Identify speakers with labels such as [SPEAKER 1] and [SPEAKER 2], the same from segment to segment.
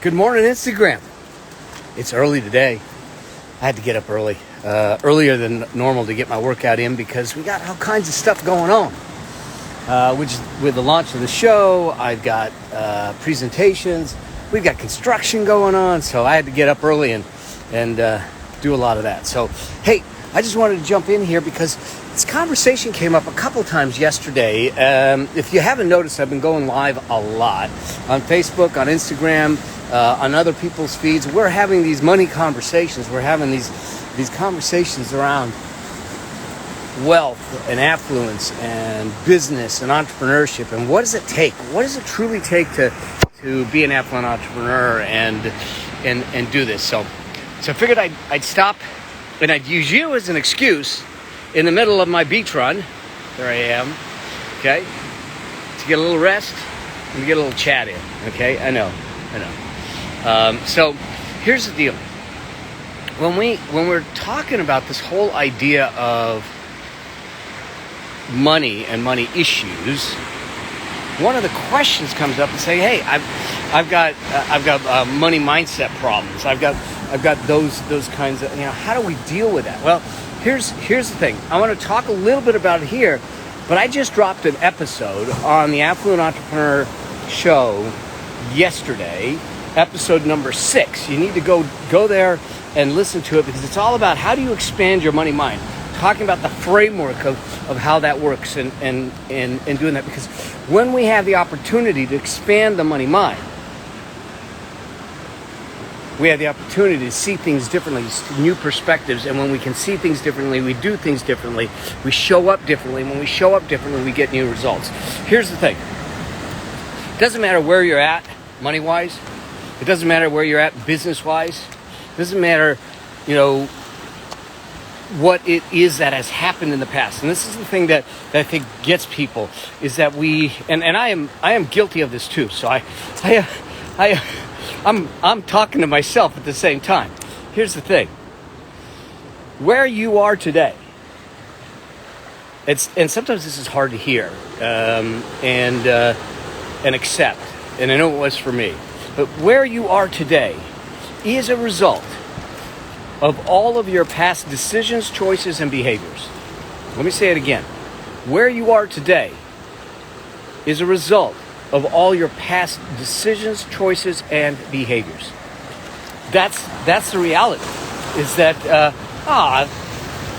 [SPEAKER 1] Good morning, Instagram. It's early today. I had to get up early, earlier than normal to get my workout in because we got all kinds of stuff going on. Which with the launch of the show, I've got presentations, we've got construction going on, so I had to get up early and do a lot of that. So, hey, I just wanted to jump in here because this conversation came up a couple times yesterday. If you haven't noticed, I've been going live a lot on Facebook, on Instagram, on other people's feeds. We're having these money conversations. We're having these conversations around wealth and affluence and business and entrepreneurship. And what does it take? What does it truly take to be an affluent entrepreneur and do this? So I figured I'd stop and I'd use you as an excuse in the middle of my beach run. There I am, okay, to get a little rest and to get a little chat in, okay? I know. So here's the deal. When we're talking about this whole idea of money and money issues, one of the questions comes up and say, "Hey, I've got money mindset problems. I've got those kinds of, how do we deal with that?" Well, here's the thing. I want to talk a little bit about it here, but I just dropped an episode on the Affluent Entrepreneur Show yesterday, episode number 6. You need to go there and listen to it because it's all about how do you expand your money mind. Talking about the framework of how that works and doing that, because when we have the opportunity to expand the money mind, we have the opportunity to see things differently, new perspectives, and when we can see things differently, we do things differently, we show up differently. When we show up differently, we get new results. Here's the thing. It doesn't matter where you're at money-wise. It doesn't matter where you're at business-wise. It doesn't matter, what it is that has happened in the past. And this is the thing that I think gets people, is that we, and I am guilty of this too. So I'm talking to myself at the same time. Here's the thing. Where you are today, and sometimes this is hard to hear and accept, and I know it was for me, but where you are today is a result of all of your past decisions, choices, and behaviors. Let me say it again. Where you are today is a result of all your past decisions, choices, and behaviors. That's the reality. Is that,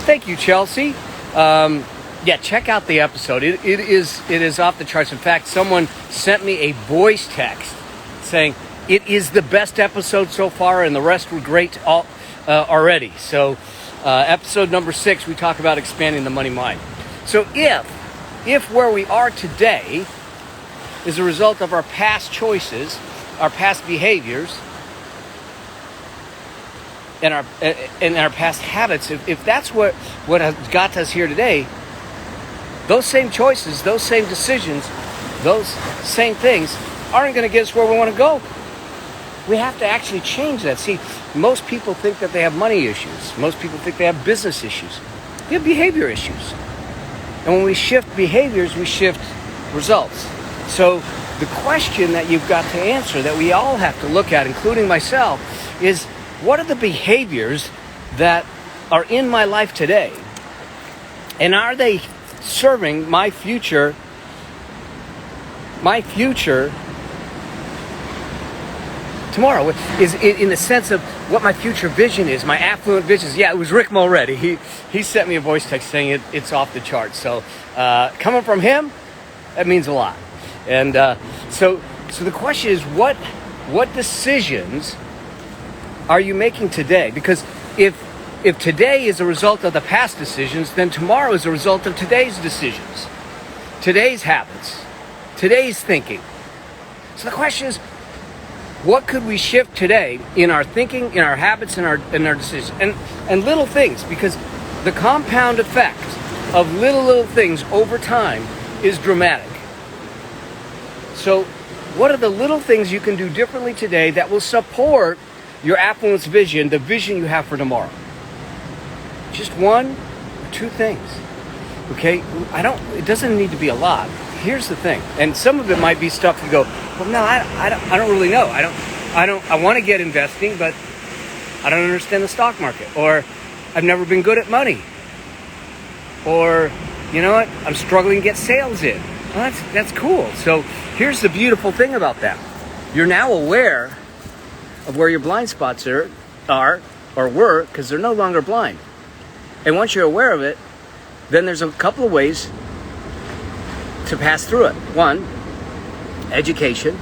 [SPEAKER 1] thank you, Chelsea. Check out the episode. It is off the charts. In fact, someone sent me a voice text saying it is the best episode so far, and the rest were great already. So, episode number 6, we talk about expanding the money mind. So if where we are today is a result of our past choices, our past behaviors, and our past habits, if that's what has got us here today, those same choices, those same decisions, those same things aren't going to get us where we want to go. We have to actually change that. See, most people think that they have money issues. Most people think they have business issues. We have behavior issues. And when we shift behaviors, we shift results. So the question that you've got to answer, that we all have to look at, including myself, is what are the behaviors that are in my life today? And are they serving my future tomorrow? Is in the sense of what my future vision is, my affluent visions. Yeah, it was Rick Mulready. He sent me a voice text saying it's off the charts. So coming from him, that means a lot. And so the question is, what decisions are you making today? Because if today is a result of the past decisions, then tomorrow is a result of today's decisions, today's habits, today's thinking. So the question is, what could we shift today in our thinking, in our habits, in our decisions, and little things? Because the compound effect of little things over time is dramatic. So, what are the little things you can do differently today that will support your affluence vision, the vision you have for tomorrow? Just one or two things. Okay? It doesn't need to be a lot. Here's the thing, and some of it might be stuff you go, well, no, I don't really know. I want to get investing, but I don't understand the stock market, or I've never been good at money, or you know what, I'm struggling to get sales in. Well, that's cool. So here's the beautiful thing about that. You're now aware of where your blind spots are or were, because they're no longer blind. And once you're aware of it, then there's a couple of ways to pass through it. One, education.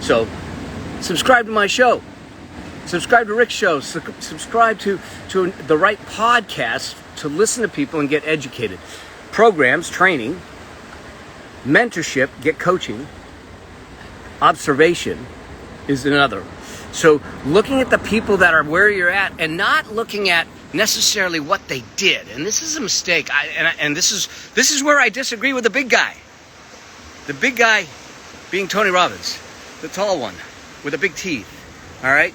[SPEAKER 1] So subscribe to my show. Subscribe to Rick's show. Subscribe to the right podcast to listen to people and get educated. Programs, training, mentorship, get coaching. Observation is another. So looking at the people that are where you're at and not looking at necessarily what they did. And this is a mistake. And this is where I disagree with the big guy. The big guy being Tony Robbins, the tall one with the big teeth. All right?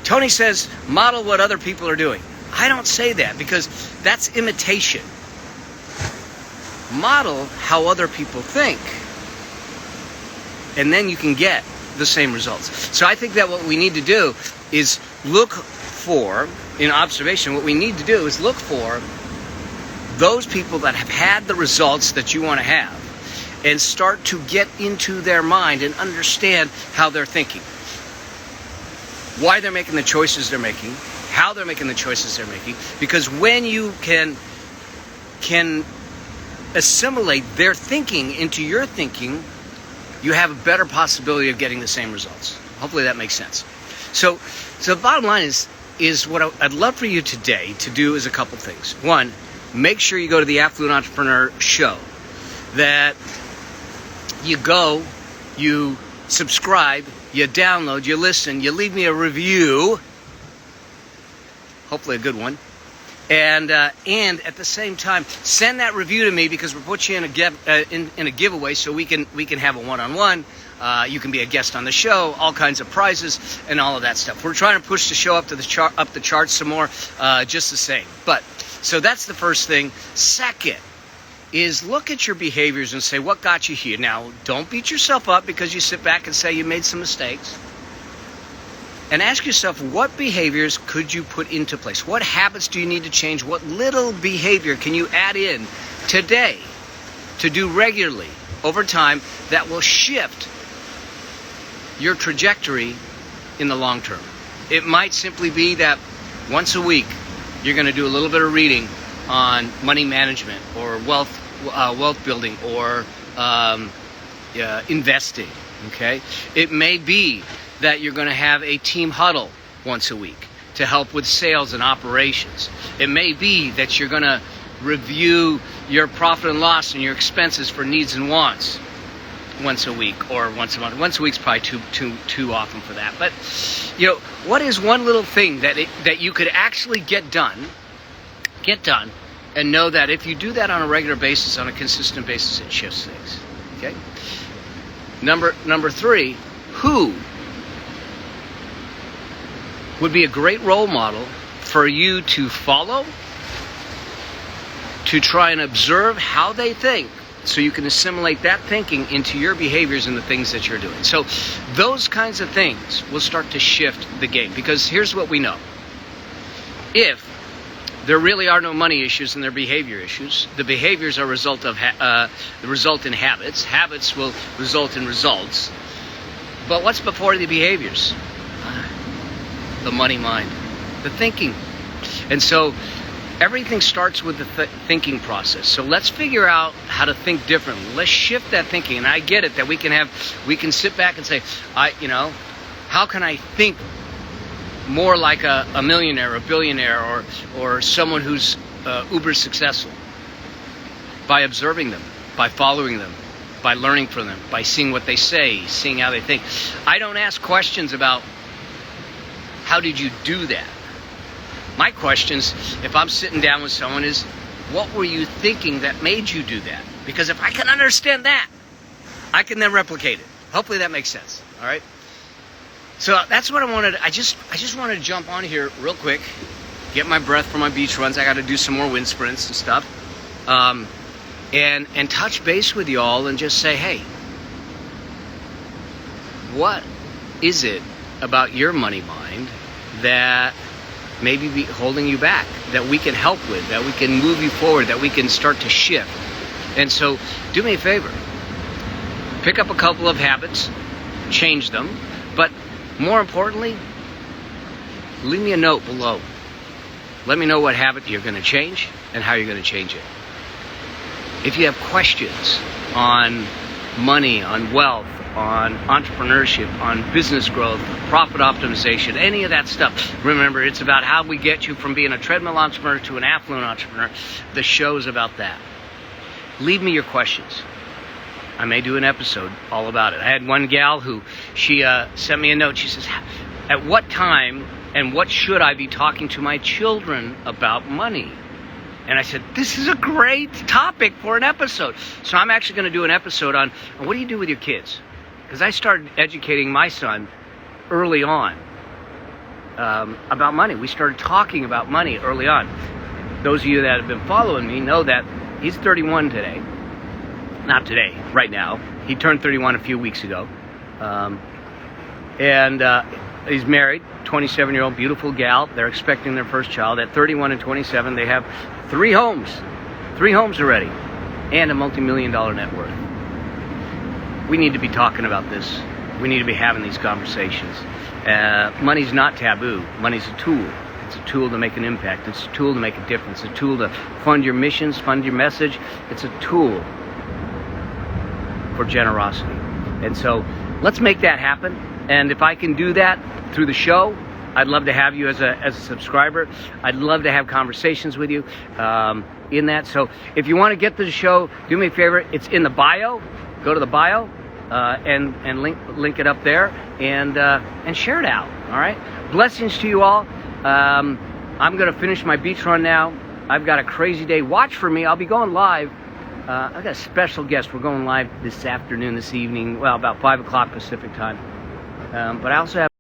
[SPEAKER 1] Tony says, model what other people are doing. I don't say that because that's imitation. Model how other people think, and then you can get the same results. So I think that what we need to do is look for, in observation, what we need to do is look for those people that have had the results that you want to have, and start to get into their mind and understand how they're thinking, why they're making the choices they're making, how they're making the choices they're making. Because when you can assimilate their thinking into your thinking, you have a better possibility of getting the same results. Hopefully that makes sense. So the bottom line is what I'd love for you today to do is a couple things. One, make sure you go to the Affluent Entrepreneur Show. That you go, you subscribe, you download, you listen, you leave me a review, hopefully a good one, and at the same time send that review to me, because we'll put you in a giveaway, so we can have a one-on-one. You can be a guest on the show, all kinds of prizes and all of that stuff. We're trying to push the show up the charts some more, just the same. But so that's the first thing. Second is look at your behaviors and say, what got you here? Now, don't beat yourself up because you sit back and say you made some mistakes. And ask yourself, what behaviors could you put into place? What habits do you need to change? What little behavior can you add in today to do regularly over time that will shift your trajectory in the long term? It might simply be that once a week you're going to do a little bit of reading on money management or wealth building or investing. Okay, it may be that you're going to have a team huddle once a week to help with sales and operations. It may be that you're going to review your profit and loss and your expenses for needs and wants once a week or once a month. Once a week's probably too often for that. But what is one little thing that you could actually get done, and know that if you do that on a regular basis, on a consistent basis, it shifts things. Okay. Number three, who would be a great role model for you to follow, to try and observe how they think, so you can assimilate that thinking into your behaviors and the things that you're doing. So those kinds of things will start to shift the game, because here's what we know. If there really are no money issues and they're behavior issues, the behaviors are result in habits. Habits will result in results. But what's before the behaviors? The money mind, the thinking. And so everything starts with the thinking process. So let's figure out how to think differently. Let's shift that thinking. And I get it that we can sit back and say, how can I think more like a millionaire, a billionaire, or someone who's uber successful? By observing them, by following them, by learning from them, by seeing what they say, seeing how they think. I don't ask questions about how did you do that. My questions, if I'm sitting down with someone, is what were you thinking that made you do that? Because if I can understand that, I can then replicate it. Hopefully that makes sense. All right. So that's what I wanted. I just wanted to jump on here real quick, get my breath for my beach runs. I got to do some more wind sprints and stuff, and touch base with y'all and just say, hey, what is it about your money mind that maybe be holding you back, that we can help with, that we can move you forward, that we can start to shift? And so do me a favor. Pick up a couple of habits, change them, but more importantly, leave me a note below. Let me know what habit you're going to change and how you're going to change it. If you have questions on money, on wealth, on entrepreneurship, on business growth, profit optimization, any of that stuff, remember, it's about how we get you from being a treadmill entrepreneur to an affluent entrepreneur. The show's about that. Leave me your questions. I may do an episode all about it. I had one gal who, she sent me a note. She says, at what time and what should I be talking to my children about money? And I said, this is a great topic for an episode. So I'm actually going to do an episode on what do you do with your kids? Because I started educating my son early on about money. We started talking about money early on. Those of you that have been following me know that he's 31 today. Not today, right now. He turned 31 a few weeks ago. And he's married, 27-year-old beautiful gal. They're expecting their first child. At 31 and 27, they have 3 homes. 3 homes already. And a multi-million-dollar net worth. We need to be talking about this. We need to be having these conversations. Money's not taboo. Money's a tool. It's a tool to make an impact. It's a tool to make a difference. It's a tool to fund your missions, fund your message. It's a tool for generosity. And so let's make that happen. And if I can do that through the show, I'd love to have you as a subscriber. I'd love to have conversations with you in that. So if you want to get to the show, do me a favor. It's in the bio. Go to the bio and link it up there and share it out. All right. Blessings to you all. I'm going to finish my beach run now. I've got a crazy day. Watch for me. I'll be going live. I've got a special guest. We're going live this afternoon, this evening, well, about 5 o'clock Pacific time. But I also have